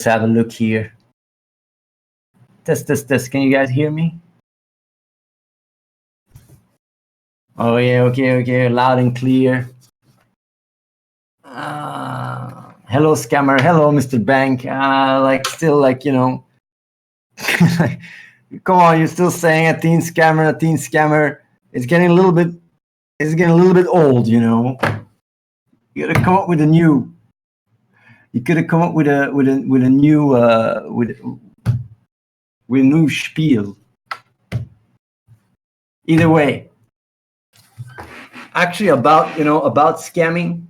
have a look here. Test. Can you guys hear me? Oh yeah, okay, loud and clear. Hello, scammer. Hello, Mr. Bank. Still, you know. Come on, you're still saying Athene scammer. It's getting a little bit old, you know. You gotta come up with a new. You could have come up with a new spiel. Either way, actually about scamming.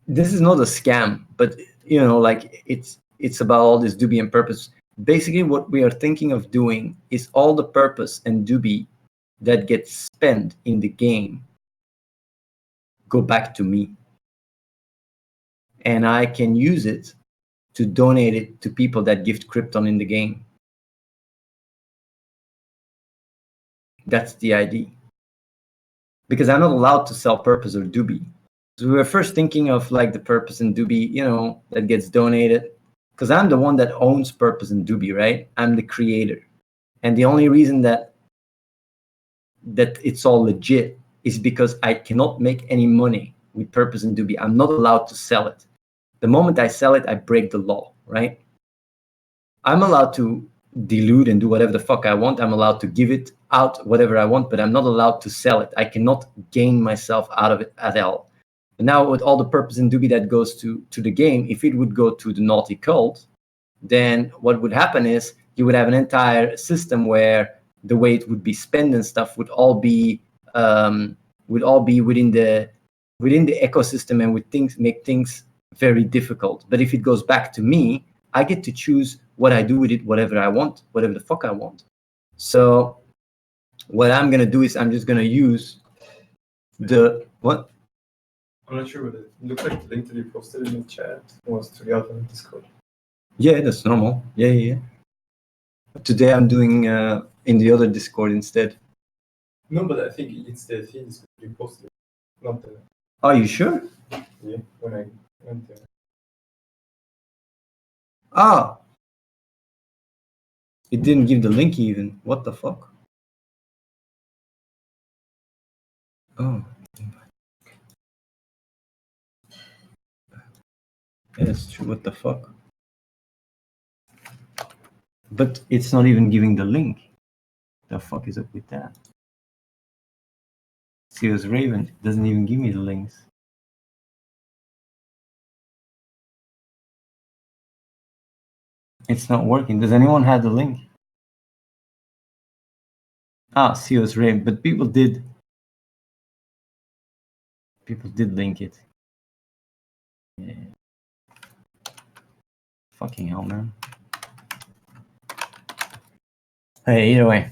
This is not a scam, but it's about all this doobie and purpose. Basically, what we are thinking of doing is all the purpose and doobie that gets spent in the game go back to me, and I can use it to donate it to people that gift Krypton in the game. That's the idea. Because I'm not allowed to sell purpose or doobie. So we were first thinking of the purpose and doobie, that gets donated. Because I'm the one that owns purpose and doobie, right? I'm the creator. And the only reason that it's all legit is because I cannot make any money with purpose and doobie. I'm not allowed to sell it. The moment I sell it, I break the law, right? I'm allowed to dilute and do whatever the fuck I want. I'm allowed to give it out whatever I want, but I'm not allowed to sell it. I cannot gain myself out of it at all. And now with all the purpose and doobie that goes to the game, if it would go to the naughty cult, then what would happen is you would have an entire system where the way it would be spent and stuff would all be within the ecosystem and would make things very difficult. But if it goes back to me, I get to choose what I do with it, whatever I want, whatever the fuck I want. So what I'm gonna do is I'm just gonna use the what? I'm not sure, but it looked like the link that you posted in the chat was to the other Discord. Yeah, that's normal. Yeah. Today I'm doing in the other Discord instead. No, but I think it's the Athene Discord you posted, not the. Are you sure? Yeah, when I went there. Ah. It didn't give the link even. What the fuck? Oh. Yeah, that's true. What the fuck? But it's not even giving the link. The fuck is up with that? Serious Raven doesn't even give me the links. It's not working. Does anyone have the link? Ah, Serious Raven, but people did link it. Yeah. Fucking hell, man. Hey, either way.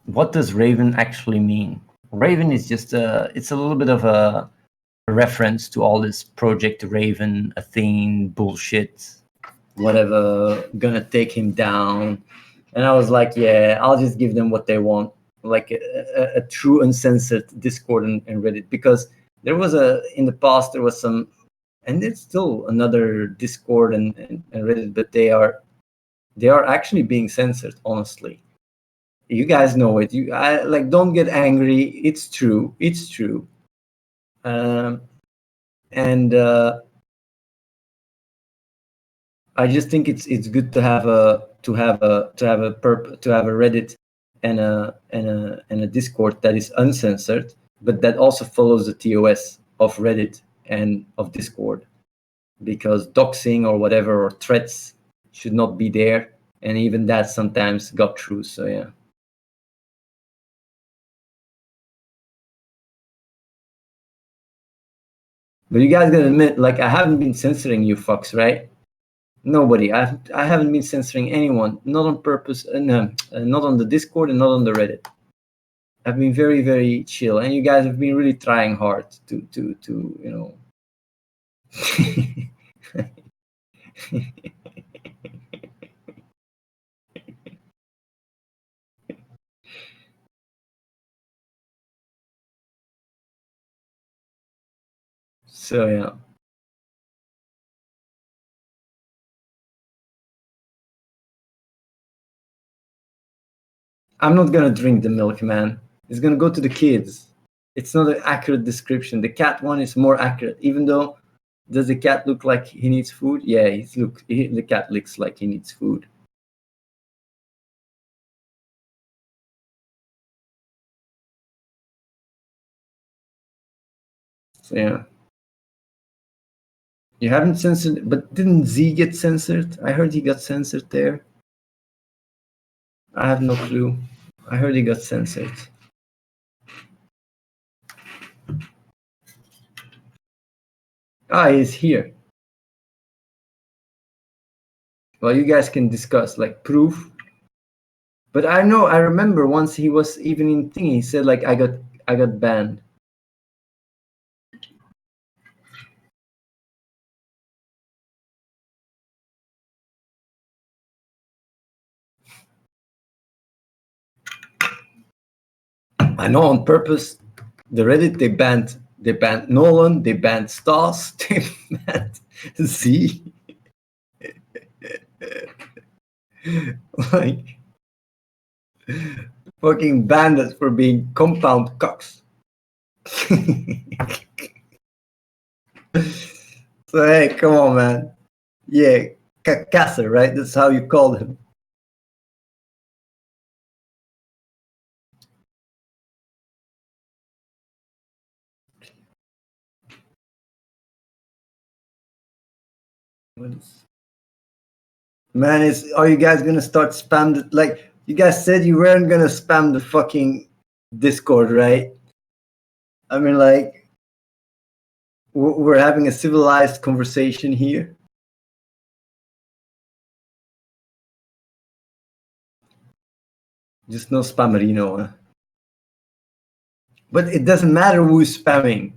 What does Raven actually mean? Raven is just it's a little bit of a reference to all this Project Raven, Athene bullshit, whatever, gonna take him down. And I was like, yeah, I'll just give them what they want, like a true uncensored Discord and Reddit. Because there was in the past, there was some, and it's still another Discord and Reddit, but they are actually being censored, honestly. You guys know it. Don't get angry. It's true. And I just think it's good to have a Reddit and a Discord that is uncensored, but that also follows the TOS of Reddit and of Discord, because doxing or whatever or threats should not be there, and even that sometimes got through. So yeah. But you guys gotta admit, I haven't been censoring you fucks, right? Nobody. I haven't been censoring anyone, not on purpose, not on the Discord and not on the Reddit. I've been very, very chill, and you guys have been really trying hard to So yeah. I'm not gonna drink the milk, man. It's gonna go to the kids. It's not an accurate description. The cat one is more accurate, even though. Does the cat look like he needs food? Yeah, the cat looks like he needs food. So yeah. You haven't censored, but didn't Z get censored? I heard he got censored there. I have no clue. I heard he got censored. Ah, he's here. Well, you guys can discuss like proof. But I remember once he was even in thing. He said like I got banned. I know on purpose. The Reddit they banned Nolan, they banned Stas, they banned Z. Like fucking banned us for being compound cocks. So hey, come on, man. Yeah, Kasser, right? That's how you called him. What is... Man, are you guys gonna start spam the, like you guys said you weren't gonna spam the fucking Discord, right? I mean, like we're having a civilized conversation here. Just no spammerino, huh? But it doesn't matter who's spamming.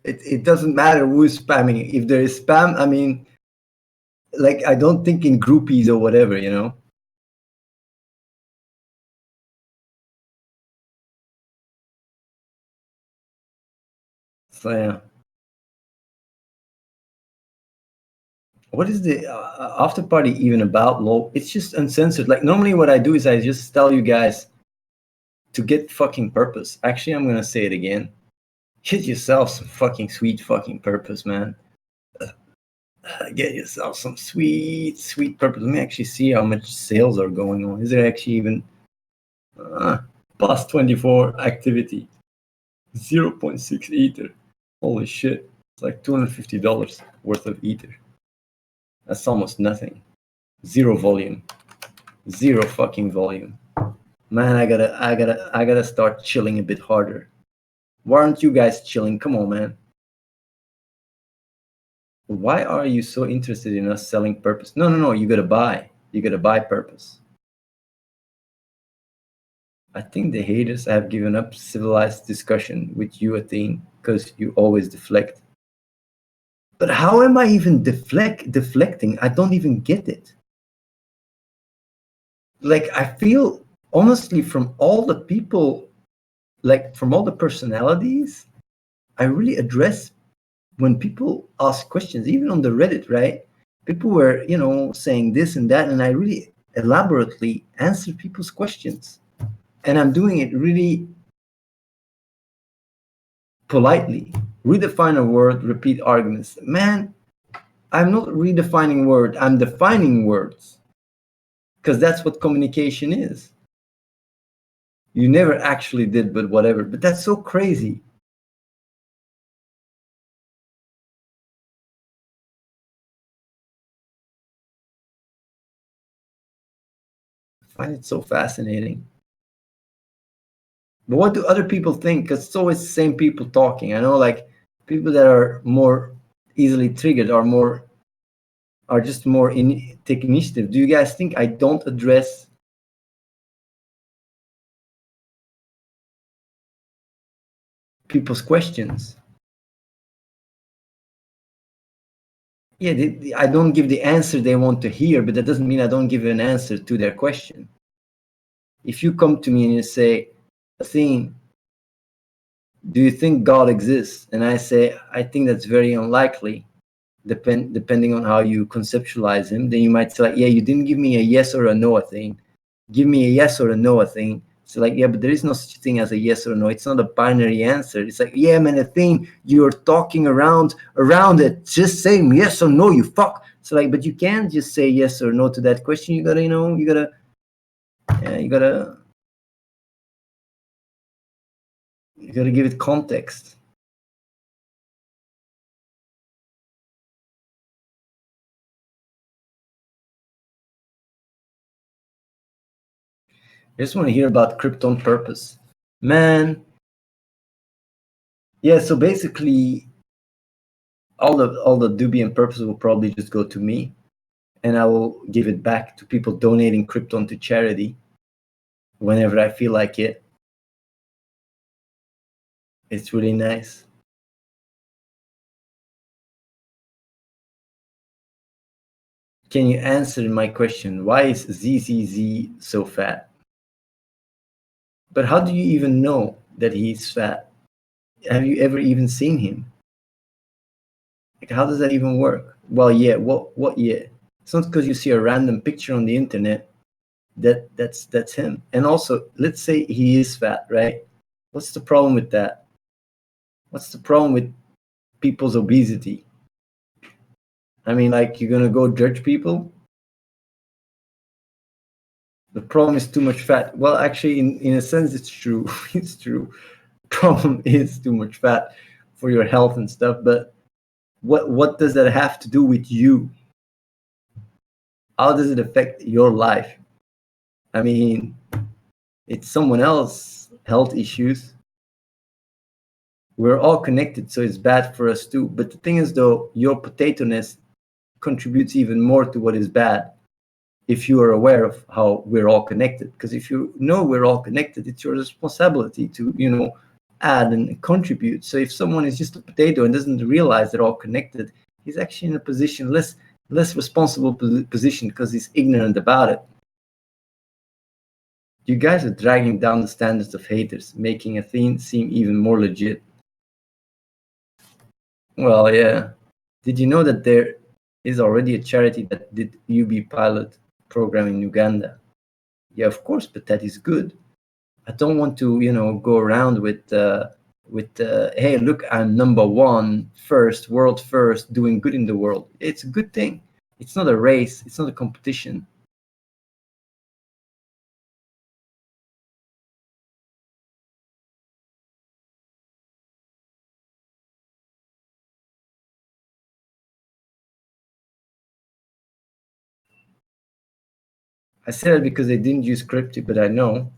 It doesn't matter who's spamming. If there is spam, I mean, like I don't think in groupies or whatever, you know. So yeah. What is the after party even about? Low. It's just uncensored. Like normally, what I do is I just tell you guys to get fucking purpose. Actually, I'm gonna say it again. Get yourself some fucking sweet fucking purpose, man. Get yourself some sweet purpose. Let me actually see how much sales are going on. Is there actually even plus 24 activity? 0.6 ether. Holy shit. It's like $250 worth of ether. That's almost nothing. Zero volume. Zero fucking volume. Man, I gotta start chilling a bit harder. Why aren't you guys chilling? Come on, man. Why are you so interested in us selling purpose? No. You gotta buy. You gotta buy purpose. I think the haters have given up civilized discussion with you, Athene, because you always deflect. But how am I even deflecting? I don't even get it. Like I feel honestly from all the people, like from all the personalities, I really address when people ask questions, even on the Reddit, right? People were, saying this and that, and I really elaborately answer people's questions. And I'm doing it really politely. Redefine a word, repeat arguments. Man, I'm not redefining word, I'm defining words. Because that's what communication is. You never actually did, but whatever. But that's so crazy. I find it so fascinating. But what do other people think? Because it's always the same people talking. I know, like people that are more easily triggered are just more take initiative. Do you guys think I don't address people's questions? Yeah, I don't give the answer they want to hear, but that doesn't mean I don't give an answer to their question. If you come to me and you say, Athene, do you think God exists? And I say, I think that's very unlikely, depending on how you conceptualize him. Then you might say, like, yeah, you didn't give me a yes or a no thing. Give me a yes or a no thing. So like, yeah, but there is no such thing as a yes or no. It's not a binary answer. It's like, yeah, man, a thing, you're talking around it. Just saying yes or no, you fuck. So like, but you can't just say yes or no to that question. You gotta, you gotta give it context. I just want to hear about Krypton purpose. Man, yeah, so basically all the Debian purpose will probably just go to me, and I will give it back to people donating Krypton to charity whenever I feel like it. It's really nice. Can you answer my question? Why is ZZZ so fat? But how do you even know that he's fat? Have you ever even seen him? Like, how does that even work? Well, yeah, what yeah. It's not because you see a random picture on the internet that's him. And also, let's say he is fat, right? What's the problem with that? What's the problem with people's obesity? I mean, like, you're gonna go judge people? The problem is too much fat. Well, actually, in a sense, it's true. It's true. Problem is too much fat for your health and stuff. But what does that have to do with you? How does it affect your life? I mean, it's someone else's health issues. We're all connected, so it's bad for us too. But the thing is, though, your potato-ness contributes even more to what is bad if you are aware of how we're all connected. Because if you know we're all connected, it's your responsibility to, add and contribute. So if someone is just a potato and doesn't realize they're all connected, he's actually in a position, less responsible position, because he's ignorant about it. You guys are dragging down the standards of Haterz, making Athene seem even more legit. Well, yeah. Did you know that there is already a charity that did UB pilot program in Uganda? Yeah, of course, but that is good. I don't want to, go around with hey, look, I'm number one, first, world first, doing good in the world. It's a good thing. It's not a race. It's not a competition. I said it because they didn't use cryptic, but I know.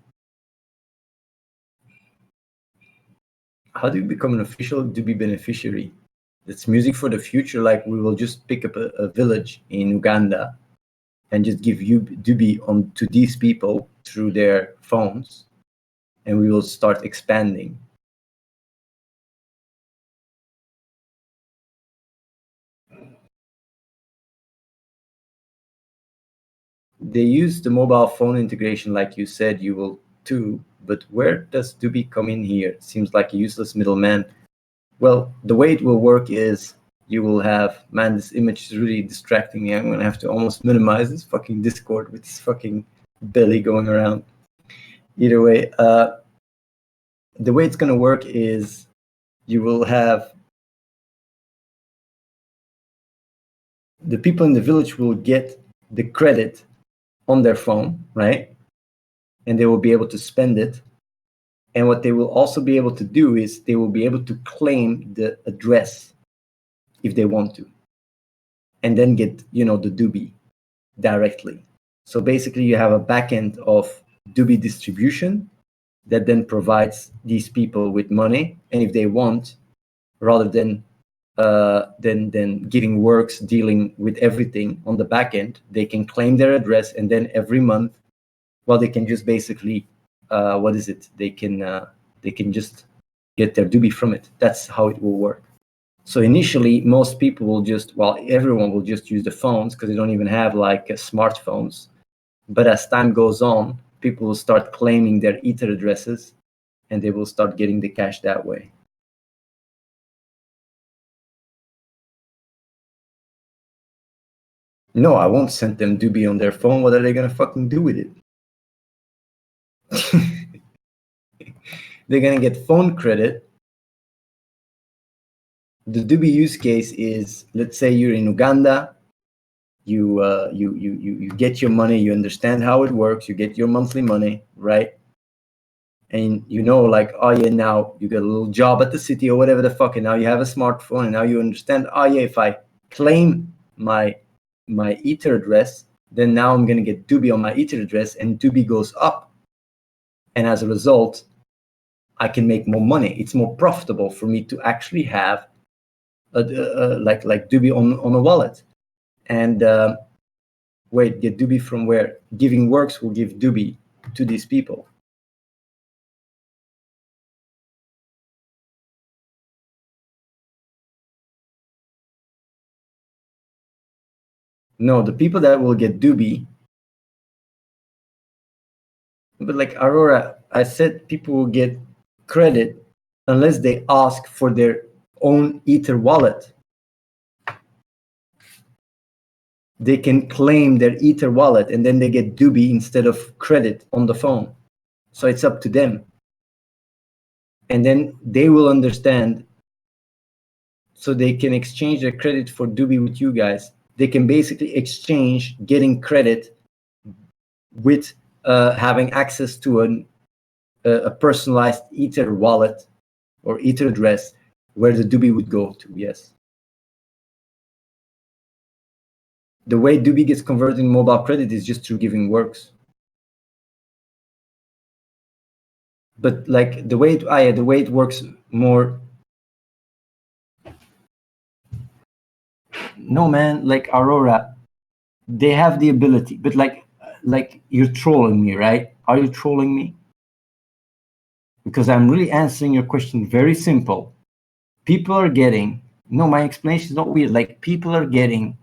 How do you become an official Dubi beneficiary? It's music for the future. Like, we will just pick up a village in Uganda and just give you Dubi on to these people through their phones, and we will start expanding. They use the mobile phone integration, like you said, you will too. But where does Dubi come in here? It seems like a useless middleman. Well, the way it will work is you will have, man, this image is really distracting me. I'm gonna have to almost minimize this fucking Discord with this fucking belly going around. Either way, the way it's gonna work is you will have the people in the village will get the credit on their phone, right? And they will be able to spend it. And what they will also be able to do is they will be able to claim the address if they want to, and then get, the Dubi directly. So basically, you have a backend of Dubi distribution that then provides these people with money. And if they want, rather than giving works dealing with everything on the back end, they can claim their address, and then every month, well, they can just basically they can just get their Dubi from it. That's how it will work. So initially, most people will everyone will just use the phones because they don't even have like smartphones. But as time goes on, people will start claiming their Ether addresses and they will start getting the cash that way. No, I won't send them Doobie on their phone. What are they gonna fucking do with it? They're gonna get phone credit. The Doobie use case is, let's say you're in Uganda, you get your money, you understand how it works, you get your monthly money, right? And you know, like, oh yeah, now you get a little job at the city or whatever the fuck, and now you have a smartphone, and now you understand, oh yeah, if I claim my Ether address, then now I'm gonna get Doobie on my Ether address, and Doobie goes up, and as a result, I can make more money. It's more profitable for me to actually have like Doobie on a wallet. And wait, get Doobie from where? Giving Works will give Doobie to these people. No, the people that will get Doobie. But like Aurora, I said people will get credit unless they ask for their own Ether wallet. They can claim their Ether wallet and then they get Doobie instead of credit on the phone. So it's up to them. And then they will understand, so they can exchange their credit for Doobie with you guys. They can basically exchange getting credit with having access to a personalized Ether wallet or Ether address where the Doobie would go to, yes. The way Doobie gets converted in mobile credit is just through Giving Works. But like the way it works more. No, man, like Aurora, they have the ability, but like you're trolling me, right? Are you trolling me? Because I'm really answering your question very simple. People are getting, no, my explanation is not weird. Like people are getting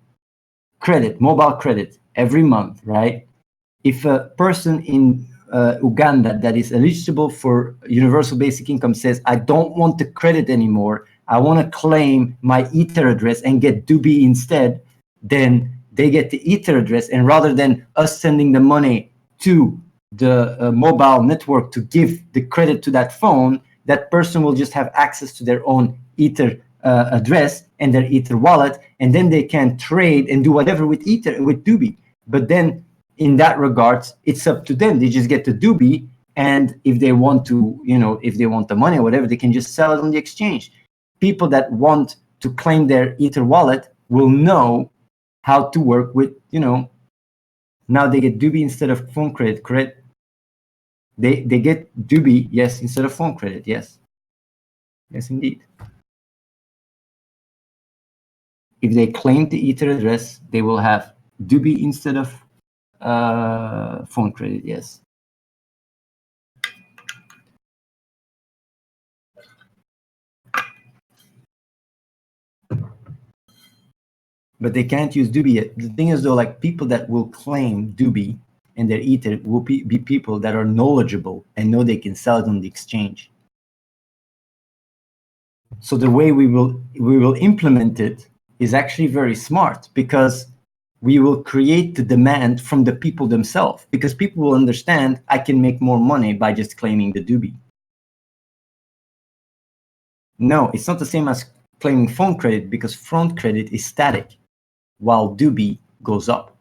credit, mobile credit every month, right? If a person in Uganda that is eligible for universal basic income says, I don't want the credit anymore, I want to claim my Ether address and get Doobie instead, then they get the Ether address, and rather than us sending the money to the mobile network to give the credit to that phone, that person will just have access to their own Ether address and their Ether wallet, and then they can trade and do whatever with Ether, with Doobie. But then in that regards, it's up to them. They just get the Doobie, and if they want to, if they want the money or whatever, they can just sell it on the exchange. People that want to claim their Ether wallet will know how to work with, now they get Doobie instead of phone credit, correct? They get Doobie, yes, instead of phone credit, yes. Yes, indeed. If they claim the Ether address, they will have Doobie instead of phone credit, yes. But they can't use Doobie yet. The thing is, though, like people that will claim Doobie and their Ether will be people that are knowledgeable and know they can sell it on the exchange. So the way we will implement it is actually very smart, because we will create the demand from the people themselves, because people will understand I can make more money by just claiming the Doobie. No, it's not the same as claiming phone credit, because phone credit is static while Doobie goes up.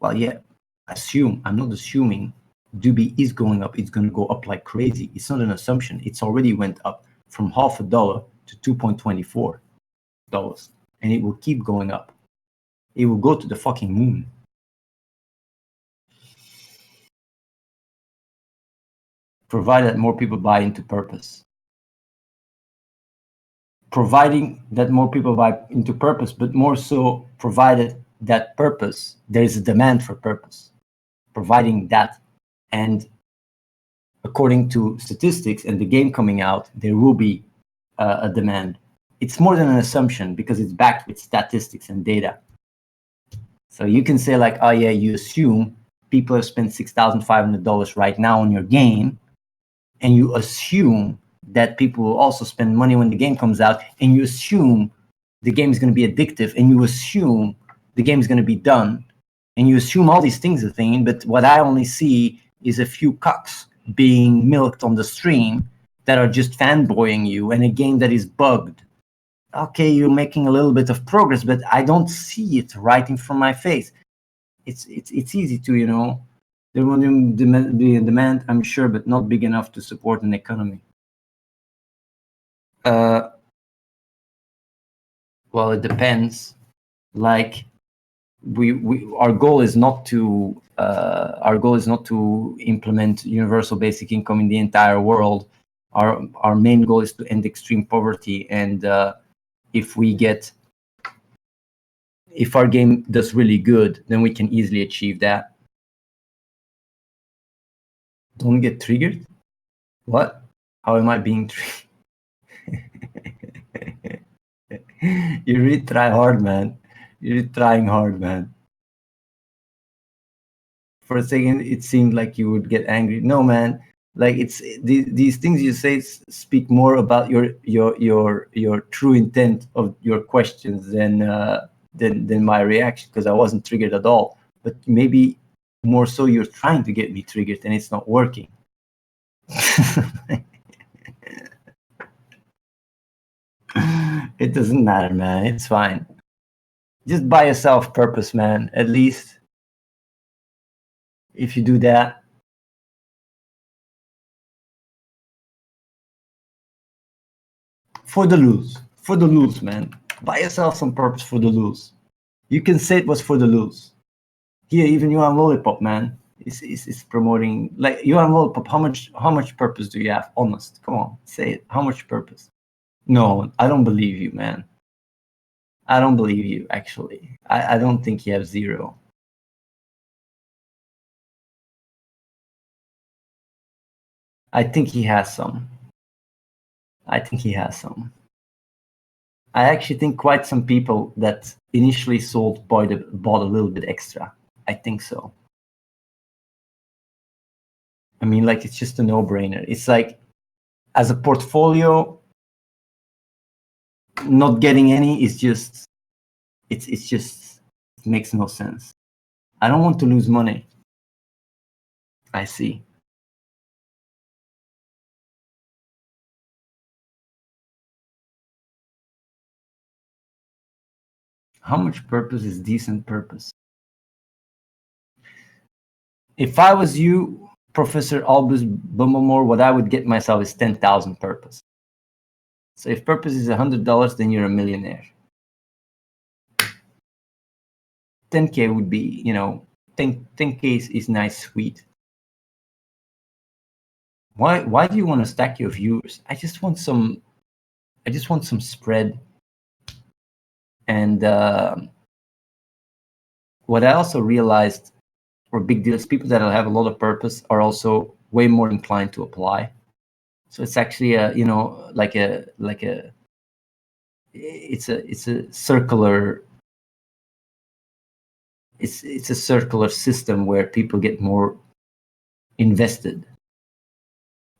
Well, yeah, I'm not assuming Doobie is going up. It's going to go up like crazy. It's not an assumption. It's already went up from $0.50 to $2.24, and it will keep going up. It will go to the fucking moon. Provided that more people buy into purpose. Providing that more people buy into purpose, but more so provided that purpose, there is a demand for purpose. Providing that, and according to statistics and the game coming out, there will be a demand. It's more than an assumption because it's backed with statistics and data. So you can say like, oh yeah, you assume people have spent $6,500 right now on your game, and you assume that people will also spend money when the game comes out, and you assume the game is going to be addictive, and you assume the game is going to be done, and you assume all these things, Athene, but what I only see is a few cucks being milked on the stream that are just fanboying you, and a game that is bugged. Okay, you're making a little bit of progress, but I don't see it right in front of my face. It's easy to, you know, there will be a demand, I'm sure, but not big enough to support an economy. Well, it depends. Like, our goal is not to implement universal basic income in the entire world. Our main goal is to end extreme poverty, and if our game does really good, then we can easily achieve that. Don't get triggered? What? How am I being triggered? You really try hard, man. You're trying hard, man. For a second, it seemed like you would get angry. No, man. Like, it's these things you say speak more about your true intent of your questions than my reaction, because I wasn't triggered at all. But maybe more so you're trying to get me triggered and it's not working. It doesn't matter, man. It's fine. Just buy yourself purpose, man. At least if you do that. For the lose, man. Buy yourself some purpose for the lose. You can say it was for the lose. Here, even you on Lollipop, man, is promoting, like, you on Lollipop. How much purpose do you have? Honest, come on, say it. How much purpose? No, I don't believe you, man. I don't believe you, actually. I don't think you have zero. I think he has some. I actually think quite some people that initially sold bought a little bit extra. I think so. I mean, like, it's just a no-brainer. It's like, as a portfolio, not getting any is just, it makes no sense. I don't want to lose money. I see. How much purpose is decent purpose? If I was you, Professor Albus Bumblemore, what I would get myself is 10,000 purpose. So if purpose is $100, then you're a millionaire. 10K would be, 10K is nice, sweet. Why do you want to stack your viewers? I just want some spread. And what I also realized, or big deal, is people that have a lot of purpose are also way more inclined to apply. So it's actually it's a circular system where people get more invested.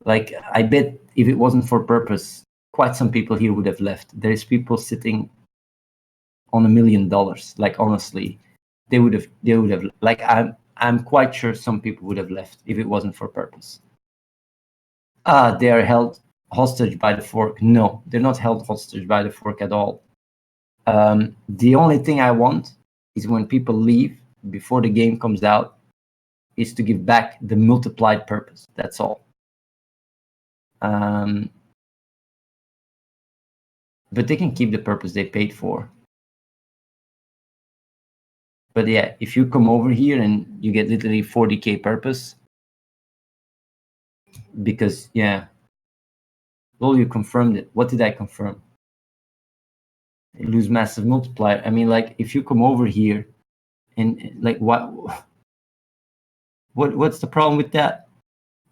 Like, I bet if it wasn't for purpose, quite some people here would have left. There's people sitting on $1 million. Like, honestly, they would have like, I'm quite sure some people would have left if it wasn't for purpose. They are held hostage by the fork. No, they're not held hostage by the fork at all. The only thing I want is, when people leave before the game comes out, is to give back the multiplied purpose. That's all. But they can keep the purpose they paid for. But yeah, if you come over here and you get literally 40K purpose, because, yeah, well, you confirmed it. What did I confirm? You lose massive multiplier. I mean, like, if you come over here and, like, what's the problem with that?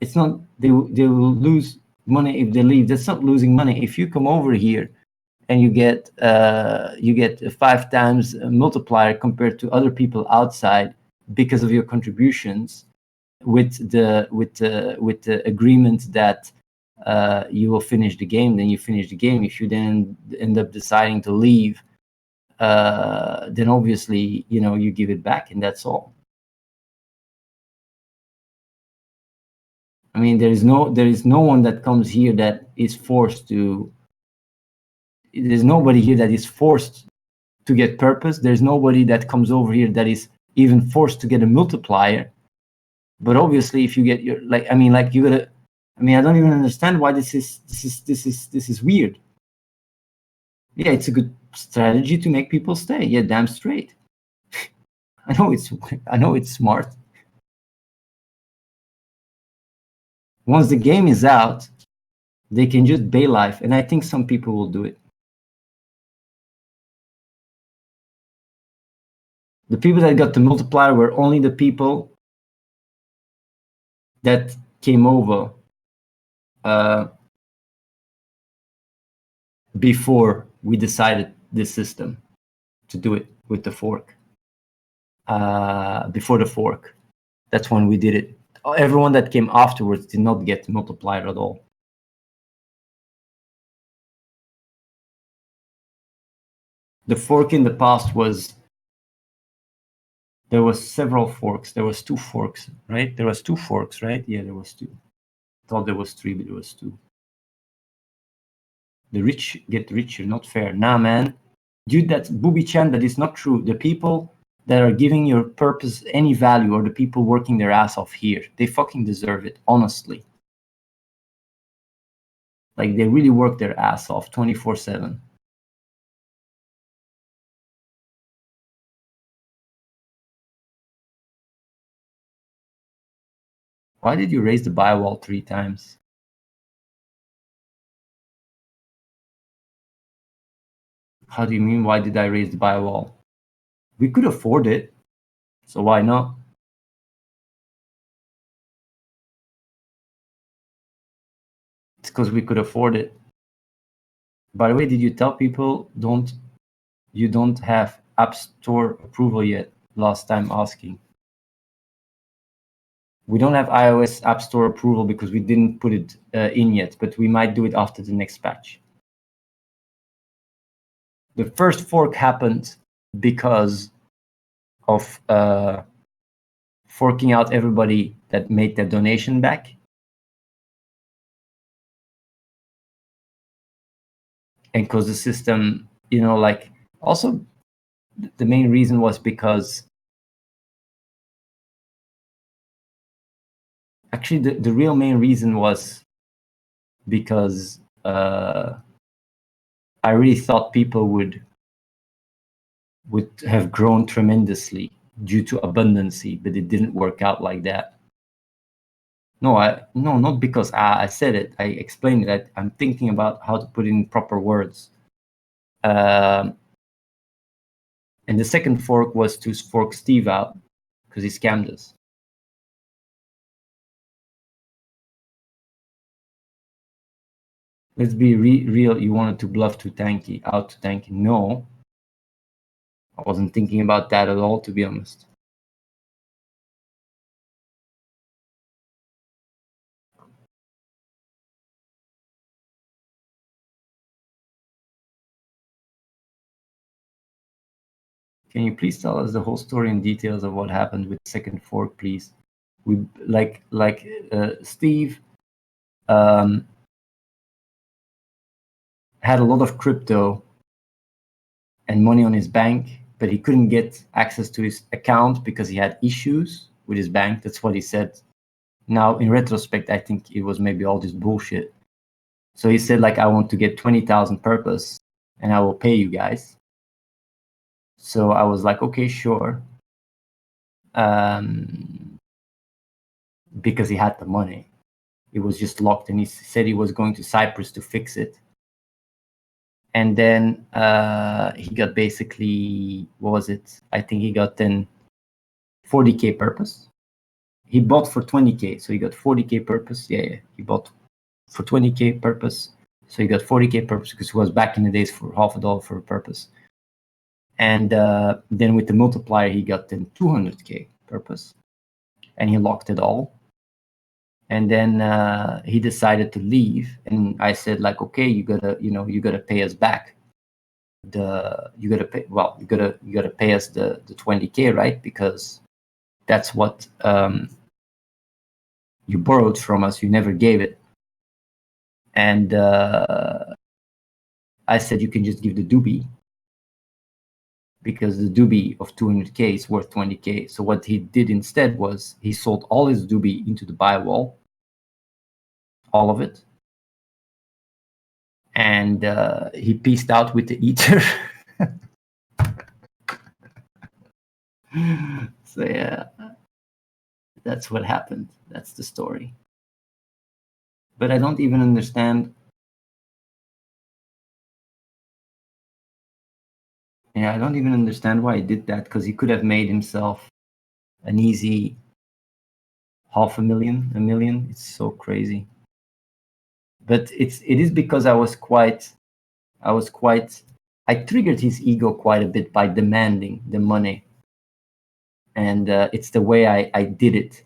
It's not, they will lose money if they leave. That's not losing money. If you come over here and you get a 5 times multiplier compared to other people outside because of your contributions, with the agreement that you will finish the game, then you finish the game. If you then end up deciding to leave, then obviously you give it back, and that's all. I mean, there is no one that comes here that is forced to. There's nobody here that is forced to get purpose. There's nobody that comes over here that is even forced to get a multiplier. But obviously, if you get your you gotta. I mean, I don't even understand why this is weird. Yeah, it's a good strategy to make people stay. Yeah, damn straight. I know it's smart. Once the game is out, they can just pay life, and I think some people will do it. The people that got the multiplier were only the people that came over before we decided this system to do it with the fork. Before the fork, that's when we did it. Everyone that came afterwards did not get multiplier at all. The fork in the past there was several forks. There was 2 forks, right? There was 2 forks, right? Yeah, there was 2. I thought there was 3, but there was 2. The rich get richer, not fair. Nah, man. Dude, that's booby-chan. That is not true. The people that are giving your purpose any value are the people working their ass off here. They fucking deserve it, honestly. Like, they really work their ass off 24/7. Why did you raise the buy wall 3 times? How do you mean, why did I raise the buy wall? We could afford it, so why not? It's because we could afford it. By the way, did you tell people you don't have App Store approval yet? Last time asking. We don't have iOS App Store approval because we didn't put it in yet, but we might do it after the next patch. The first fork happened because of forking out everybody that made their donation back. And because the system, also the main reason was because actually the real main reason was because I really thought people would have grown tremendously due to abundancy, but it didn't work out like that. No, not because I said it. I explained that I'm thinking about how to put it in proper words. And the second fork was to fork Steve out because he scammed us. Let's be real. You wanted to bluff to Tanky, out to Tanky. No, I wasn't thinking about that at all, to be honest. Can you please tell us the whole story and details of what happened with the second fork, please? We Steve had a lot of crypto and money on his bank, but he couldn't get access to his account because he had issues with his bank. That's what he said. Now, in retrospect, I think it was maybe all this bullshit. So he said, I want to get 20,000 purpose and I will pay you guys. So I was like, okay, sure. Because he had the money. It was just locked, and he said he was going to Cyprus to fix it. And then he got basically, what was it? I think he got then 40K purpose. He bought for 20K, so he got 40K purpose. Yeah, he bought for 20K purpose. So he got 40K purpose because it was back in the days for $50 for a purpose. And then with the multiplier, he got then 200K purpose, and he locked it all. And then he decided to leave, and I said like, okay, you gotta pay us back. You gotta pay us the 20K, right? Because that's what you borrowed from us. You never gave it. And I said you can just give the doobie, because the doobie of 200K is worth 20K. So what he did instead was he sold all his doobie into the buy wall, all of it, and he pieced out with the ether. So yeah, that's what happened. That's the story. But I don't even understand. Yeah, I don't even understand why he did that, because he could have made himself an easy $500,000, $1 million. It's so crazy. But it is because I triggered his ego quite a bit by demanding the money. And it's the way I did it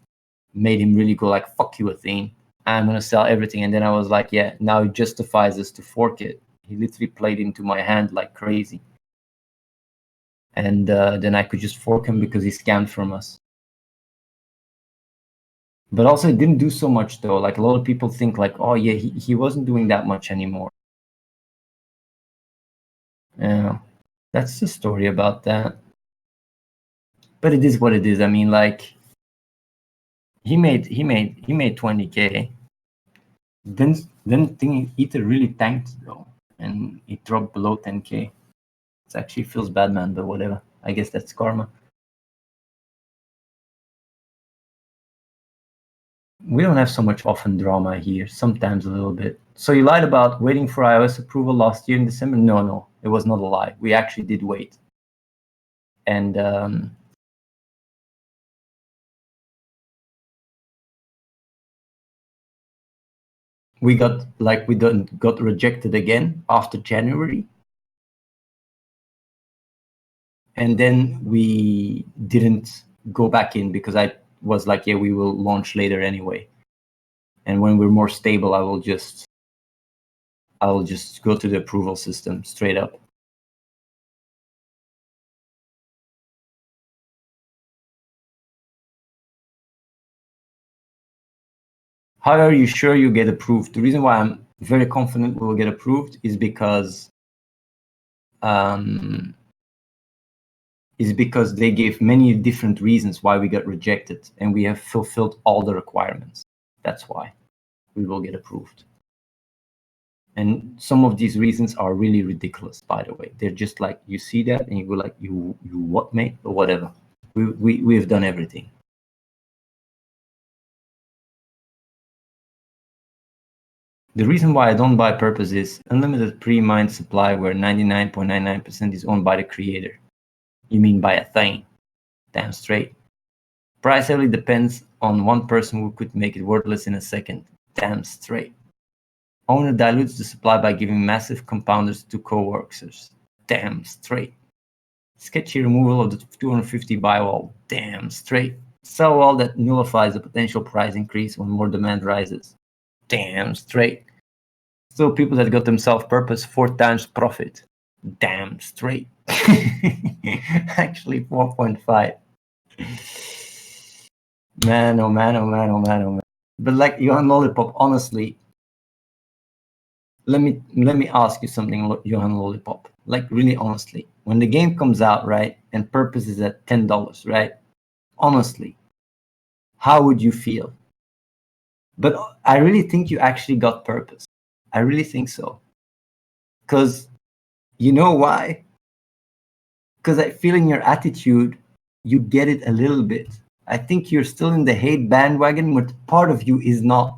made him really go like, fuck you, Athene. I'm going to sell everything. And then I was like, yeah, now it justifies us to fork it. He literally played into my hand like crazy. And then I could just fork him because he scammed from us. But also it didn't do so much though. Like a lot of people think like, oh yeah, he wasn't doing that much anymore. Yeah, that's the story about that. But it is what it is. I mean, like he made 20K. Then thing Ether really tanked though, and it dropped below 10K. It actually feels bad, man, but whatever. I guess that's karma. We don't have so much often drama here. Sometimes a little bit. So you lied about waiting for iOS approval last year in December? No, it was not a lie. We actually did wait. And we got rejected again after January. And then we didn't go back in because I was like, yeah, we will launch later anyway. And when we're more stable, I will just go to the approval system straight up. How are you sure you get approved? The reason why I'm very confident we will get approved is because they gave many different reasons why we got rejected, and we have fulfilled all the requirements. That's why we will get approved. And some of these reasons are really ridiculous, by the way. They're just like, you see that and you go like, you what, mate? Or whatever. We have done everything. The reason why I don't buy purpose is unlimited pre-mined supply where 99.99% is owned by the creator. You mean by Athene? Damn straight. Price heavily depends on one person who could make it worthless in a second. Damn straight. Owner dilutes the supply by giving massive compounders to co-workers. Damn straight. Sketchy removal of the 250 buy wall. Damn straight. Sell wall that nullifies the potential price increase when more demand rises. Damn straight. Still people that got themselves purpose 4 times profit. Damn straight. Actually 4.5. Man, oh man, oh man, oh man, oh man. But like Johan Lollipop, honestly, let me ask you something, Johan Lollipop. Like really honestly, when the game comes out, right, and purpose is at $10, right? Honestly, how would you feel? But I really think you actually got purpose. I really think so. Because you know why? Because I feel in your attitude, you get it a little bit. I think you're still in the hate bandwagon, but part of you is not.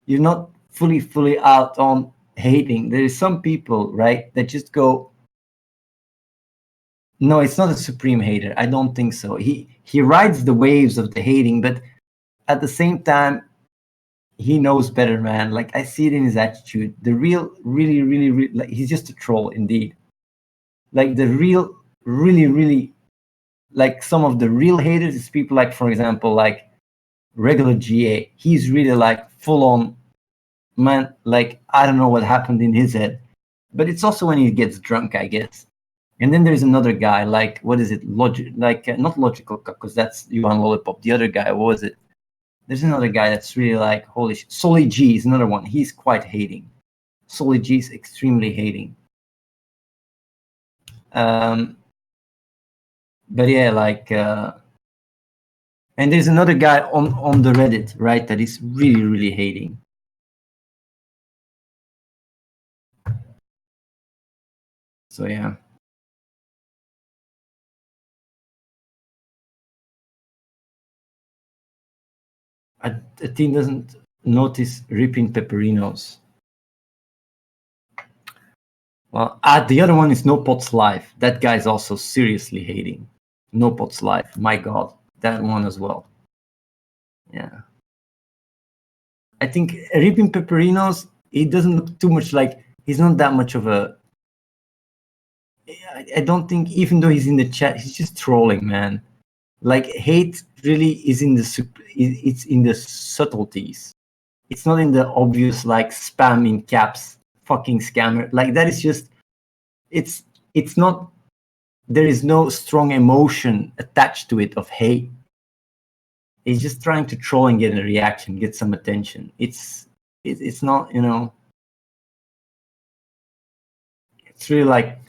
You're not fully out on hating. There is some people, right, that just go, no, it's not a supreme hater. I don't think so. He rides the waves of the hating, but at the same time, he knows better, man. Like I see it in his attitude. The real, really, like he's just a troll indeed. Like the real, really, like some of the real haters is people like, for example, like regular GA. He's really like full on, man. Like I don't know what happened in his head, but it's also when he gets drunk, I guess. And then there's another guy, like what is it? Not logical, because that's Johan Lollipop. The other guy, what was it? There's another guy that's really like, holy shit. Solly G is another one. He's quite hating. Solly G is extremely hating. But yeah, like, and there's another guy on the Reddit, right, that is really hating. So yeah. Athene doesn't notice ripping pepperinos. Well, the other one is No Pot's Life. That guy's also seriously hating. No Pot's Life. My God, that one as well. Yeah. I think ripping pepperinos, he doesn't look too much like, he's not that much of a, I don't think, even though he's in the chat, he's just trolling, man. Like hate really is in it's in the subtleties. It's not in the obvious like spam in caps, fucking scammer. Like that is just, it's not, there is no strong emotion attached to it of hate. He's just trying to troll and get a reaction, get some attention. It's not, you know, it's really like,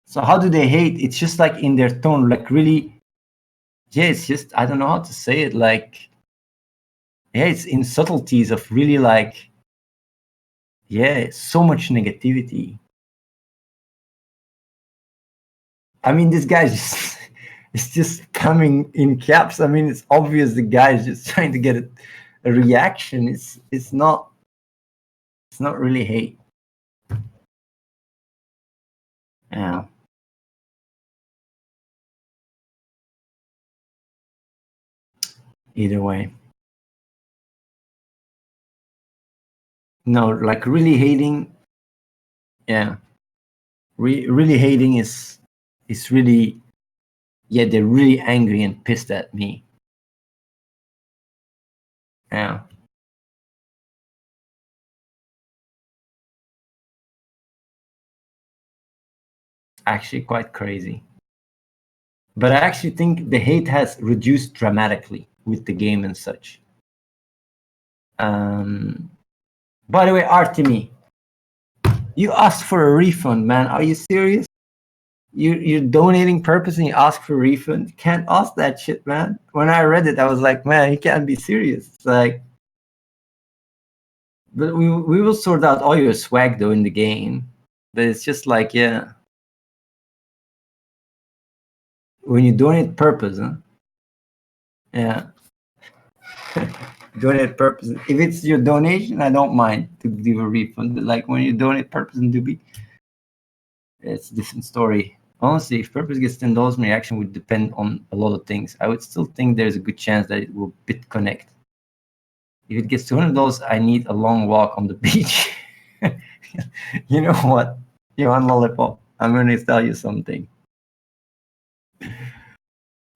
so how do they hate? It's just like in their tone, like really, yeah, it's just, I don't know how to say it, like, yeah, it's in subtleties of really like, yeah, so much negativity. I mean, this guy's just, it's just coming in caps. I mean, it's obvious the guy is just trying to get a reaction. It's not really hate. Yeah. Either way. No, like really hating. Yeah. Really hating is really, yeah, they're really angry and pissed at me. Yeah. Actually quite crazy. But I actually think the hate has reduced dramatically with the game and such. By the way, Artemi, you asked for a refund, man. Are you serious? You're donating purpose and you ask for a refund? Can't ask that shit, man. When I read it, I was like, man, you can't be serious. It's like, but we will sort out all your swag though in the game. But it's just like, yeah, when you donate purpose, huh? Yeah. Donate purpose. If it's your donation, I don't mind to give a refund. But like when you donate purpose and Doobie, it's a different story. Honestly, if purpose gets $10, my reaction would depend on a lot of things. I would still think there's a good chance that it will BitConnect. If it gets $200, I need a long walk on the beach. You know what? Johan Lollipop, I'm going to tell you something.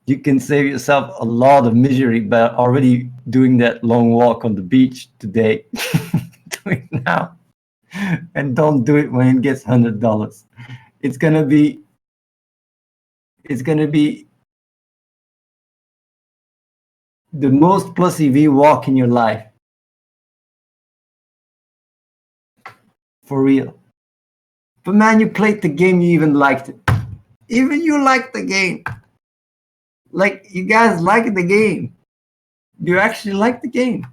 You can save yourself a lot of misery by already doing that long walk on the beach today. Do it now. And don't do it when it gets $100. It's gonna be the most plus EV walk in your life. For real. But man, you played the game, you even liked it. Even you liked the game. Like, you guys like the game. You actually like the game.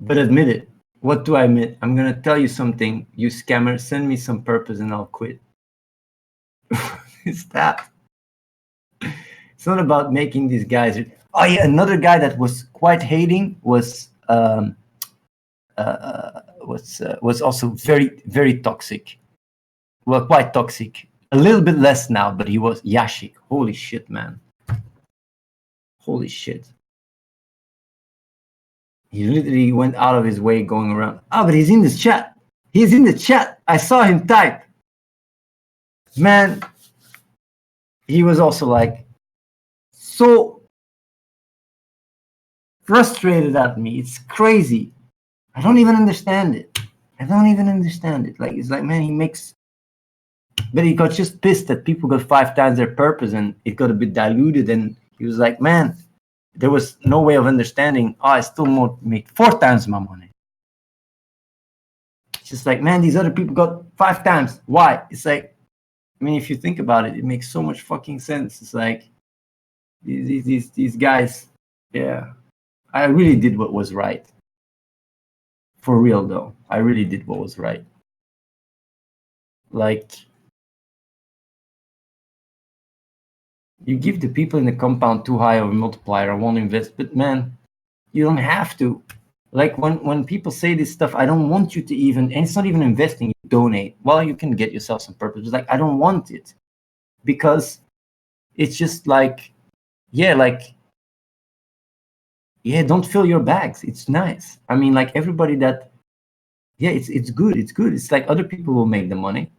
But admit it. What do I admit? I'm gonna tell you something. You scammer, send me some purpose and I'll quit. It's that. It's not about making these guys. Oh yeah, another guy that was quite hating was also very toxic. well, quite toxic. A little bit less now, but he was Yashik. Holy shit, man. Holy shit. He literally went out of his way going around. Ah, but he's in this chat. He's in the chat. I saw him type. Man, he was also like so frustrated at me. It's crazy. I don't even understand it. Like, it's like, man, he makes, but he got just pissed that people got 5 times their purpose and it got a bit diluted. And he was like, man, there was no way of understanding. Oh, I still make 4 times my money. It's just like, man, these other people got 5 times. Why? It's like, I mean, if you think about it, it makes so much fucking sense. It's like these guys, yeah. I really did what was right. For real though, I really did what was right. Like, you give the people in the compound too high of a multiplier, I won't invest, but man, you don't have to. Like, when people say this stuff, I don't want you to even, and it's not even investing, you donate. Well, you can get yourself some purpose. It's like, I don't want it. Because it's just like, yeah, don't fill your bags. It's nice. I mean, like, everybody that, yeah, it's good. It's good. It's like other people will make the money.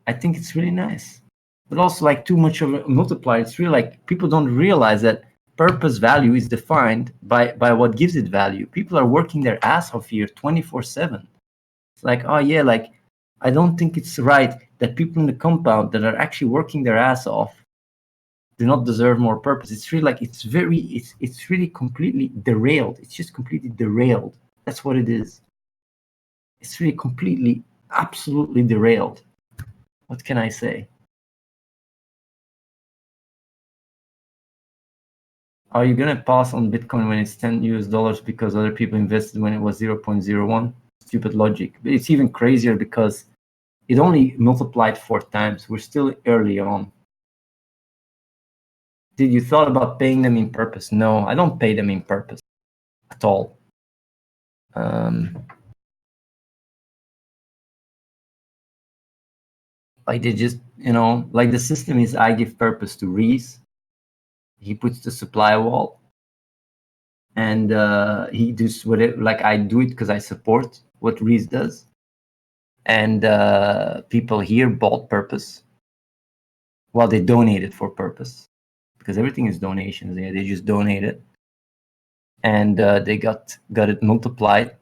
I think it's really nice. But also, like, too much of a multiplier. It's really like people don't realize that purpose value is defined by what gives it value. People are working their ass off here 24/7. It's like, oh yeah, like, I don't think it's right that people in the compound that are actually working their ass off do not deserve more purpose. It's really like, it's really completely derailed. It's just completely derailed. That's what it is. It's really completely, absolutely derailed. What can I say? Are you gonna pass on Bitcoin when it's $10 because other people invested when it was 0.01? Stupid logic. But it's even crazier because it only multiplied 4 times. We're still early on. Did you thought about paying them in purpose? No, I don't pay them in purpose at all. Like, they just, like, the system is, I give purpose to Reese. He puts the supply wall. And he does whatever, like, I do it because I support what Reese does. And people here bought purpose. Well, they donated for purpose. Because everything is donations. They just donated. And they got it multiplied.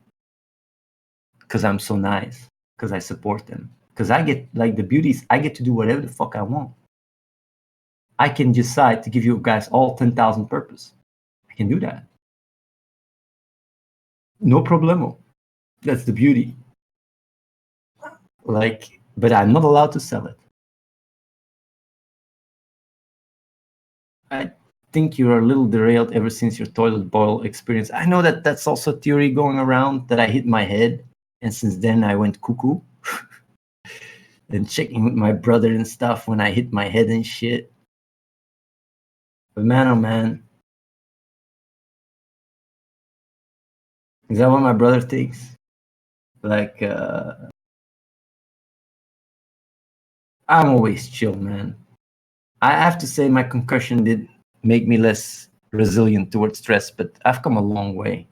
Because I'm so nice. Because I support them. Because I get, like, the beauty is I get to do whatever the fuck I want. I can decide to give you guys all 10,000 purpose. I can do that. No problemo. That's the beauty. Like, but I'm not allowed to sell it. I think you're a little derailed ever since your toilet bowl experience. I know that that's also a theory going around, that I hit my head, and since then I went cuckoo. And checking with my brother and stuff when I hit my head and shit. But man, oh man. Is that what my brother thinks? Like, I'm always chill, man. I have to say my concussion did make me less resilient towards stress, but I've come a long way.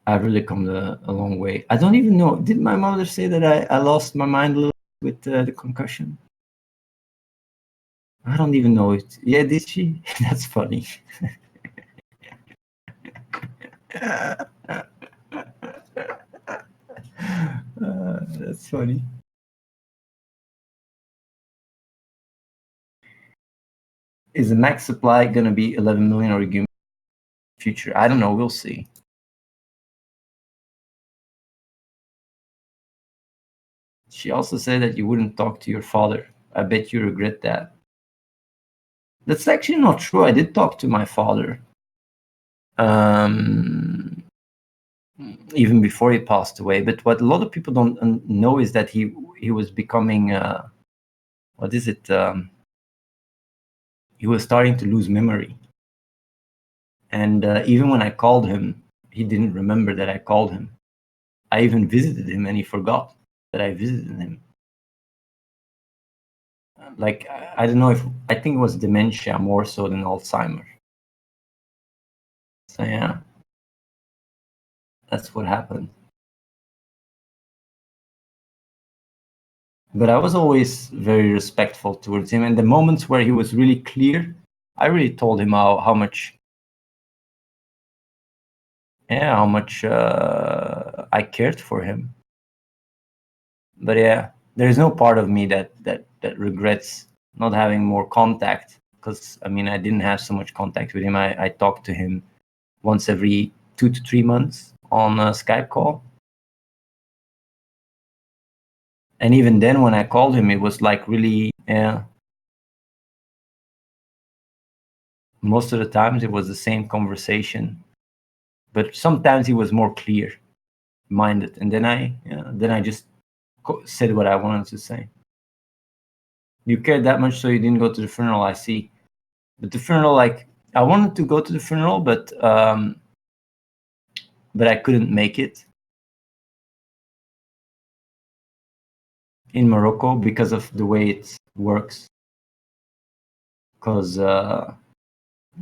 I've really come a long way. I don't even know. Did my mother say that I lost my mind a little with the concussion? I don't even know it. Yeah, did she? That's funny. That's funny. Is the max supply going to be 11 million or in future? I don't know. We'll see. She also said that you wouldn't talk to your father. I bet you regret that. That's actually not true. I did talk to my father. Even before he passed away. But what a lot of people don't know is that he was becoming, what is it? He was starting to lose memory. And even when I called him, he didn't remember that I called him. I even visited him and he forgot that I visited him. Like, I don't know if, I think it was dementia more so than Alzheimer. So yeah, that's what happened. But I was always very respectful towards him. And the moments where he was really clear, I really told him how much, yeah, how much I cared for him. But yeah, there is no part of me that regrets not having more contact, because I mean, I didn't have so much contact with him. I talked to him once every 2 to 3 months on a Skype call. And even then, when I called him, it was like really, yeah. Most of the times it was the same conversation, but sometimes he was more clear-minded, and then I just said what I wanted to say. You cared that much, so you didn't go to the funeral. I see, but the funeral, like, I wanted to go to the funeral, but I couldn't make it in Morocco because of the way it works. Because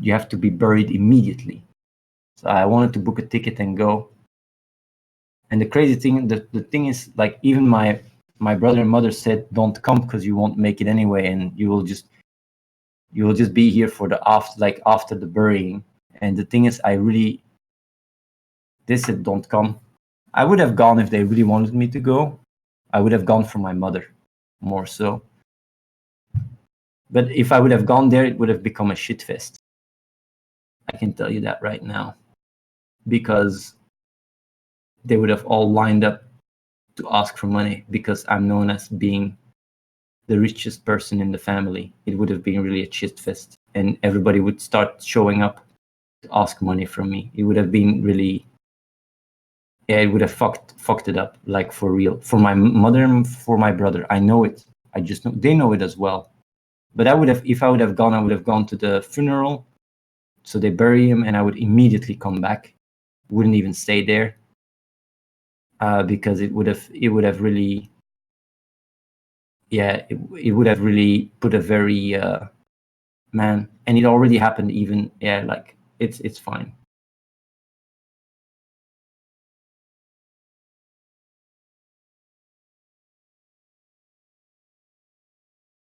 you have to be buried immediately. So I wanted to book a ticket and go. And the crazy thing, the thing is, like, even my brother and mother said, "Don't come because you won't make it anyway, and you will just be here for the after the burying." And the thing is, they said, "Don't come." I would have gone if they really wanted me to go. I would have gone for my mother, more so. But if I would have gone there, it would have become a shit fest. I can tell you that right now, because they would have all lined up to ask for money because I'm known as being the richest person in the family. It would have been really a shit fest, and everybody would start showing up to ask money from me. It would have been really, yeah, it would have fucked it up, like, for real. For my mother and for my brother, I know it. I just know they know it as well. But if I would have gone, I would have gone to the funeral, so they bury him, and I would immediately come back. Wouldn't even stay there, because it would have really, yeah, it would have really put a very man, and it already happened. Even, yeah, like, it's fine.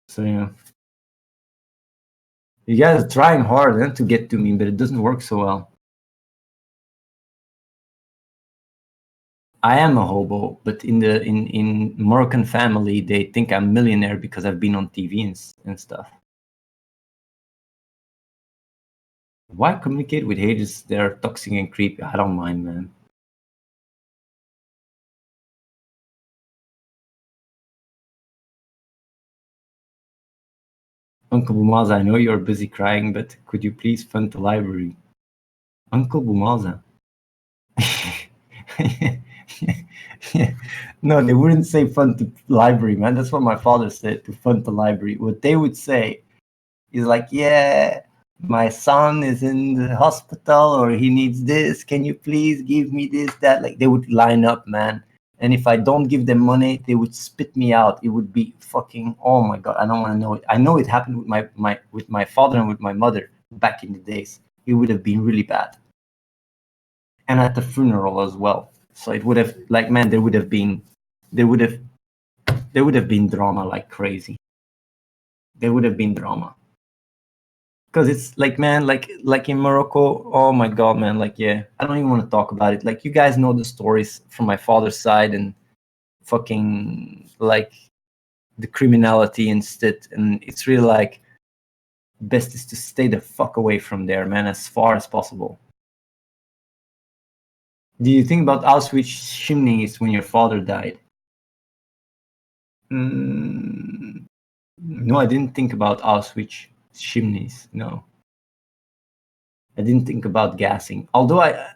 So yeah, you guys are trying hard to get to me, but it doesn't work so well. I am a hobo, but in Moroccan family, they think I'm a millionaire because I've been on TV and stuff. Why communicate with haters? They're toxic and creepy. I don't mind, man. Uncle Bumaza, I know you're busy crying, but could you please fund the library? Uncle Bumaza. Yeah. No, they wouldn't say fund the library, man. That's what my father said, to fund the library. What they would say is like, yeah, my son is in the hospital, or he needs this. Can you please give me this, that? Like, they would line up, man. And if I don't give them money, they would spit me out. It would be fucking, oh my God, I don't want to know it. I know it happened with my father and with my mother back in the days. It would have been really bad. And at the funeral as well. So it would have, like, man, there would have been drama like crazy. There would have been drama. Because it's like, man, like in Morocco, oh my God, man, like, yeah, I don't even want to talk about it. Like, you guys know the stories from my father's side, and fucking, like, the criminality instead, and it's really like, best is to stay the fuck away from there, man, as far as possible. Do you think about Auschwitz chimneys when your father died? No, I didn't think about Auschwitz chimneys. No, I didn't think about gassing. Although I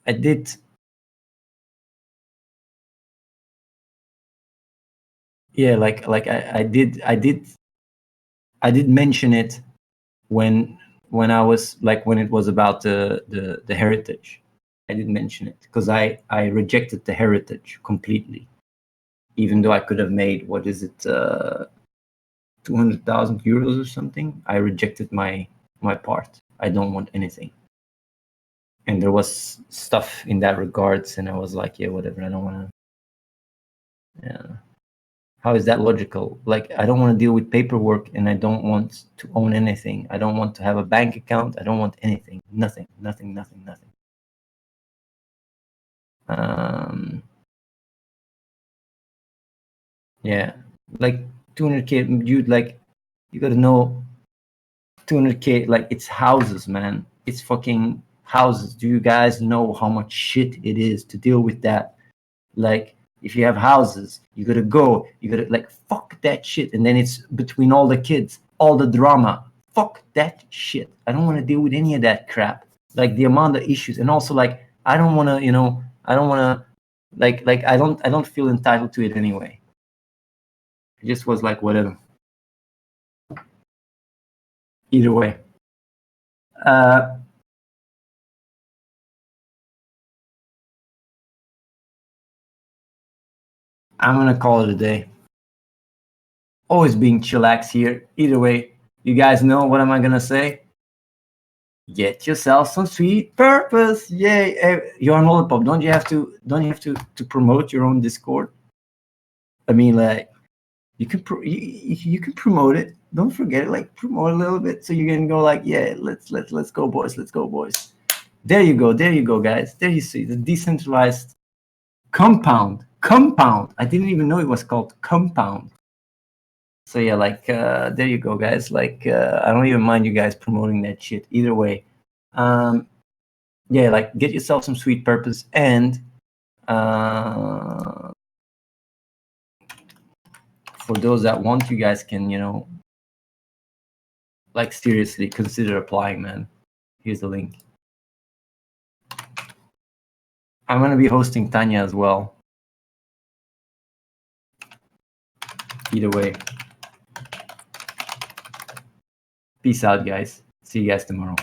did. Yeah, like I did mention it when when I was like when it was about the heritage. I didn't mention it because I rejected the heritage completely, even though I could have made, what is it, 200,000 euros or something. I rejected my part. I don't want anything. And there was stuff in that regards, and I was like, yeah, whatever. I don't want to. Yeah. How is that logical? Like, I don't want to deal with paperwork, and I don't want to own anything. I don't want to have a bank account. I don't want anything. Nothing. Nothing. Nothing. Nothing. Yeah, like 200K, dude. Like, you gotta know 200K. Like, it's houses, man. It's fucking houses. Do you guys know how much shit it is to deal with that? Like, if you have houses, you gotta go. You gotta, like, fuck that shit. And then it's between all the kids, all the drama. Fuck that shit. I don't want to deal with any of that crap. Like, the amount of issues, and also, like, I don't want to, I don't want to, like I don't feel entitled to it anyway. It just was like, whatever. Either way. I'm gonna call it a day. Always being chillax here. Either way, you guys know what am I gonna say? Get yourself some sweet purpose. Yay! Hey, you're on Lollipop. Don't you have to promote your own Discord? I mean, like, you can you can promote it. Don't forget it. Like, promote a little bit so you can go like, yeah, let's go, boys. Let's go, boys. There you go, guys. There you see the decentralized compound. I didn't even know it was called compound. So yeah, like, there you go, guys. Like, I don't even mind you guys promoting that shit. Either way, yeah, like, get yourself some sweet purpose, and for those that want, you guys can, like, seriously consider applying, man. Here's the link. I'm gonna be hosting Tanya as well. Either way, peace out, guys. See you guys tomorrow.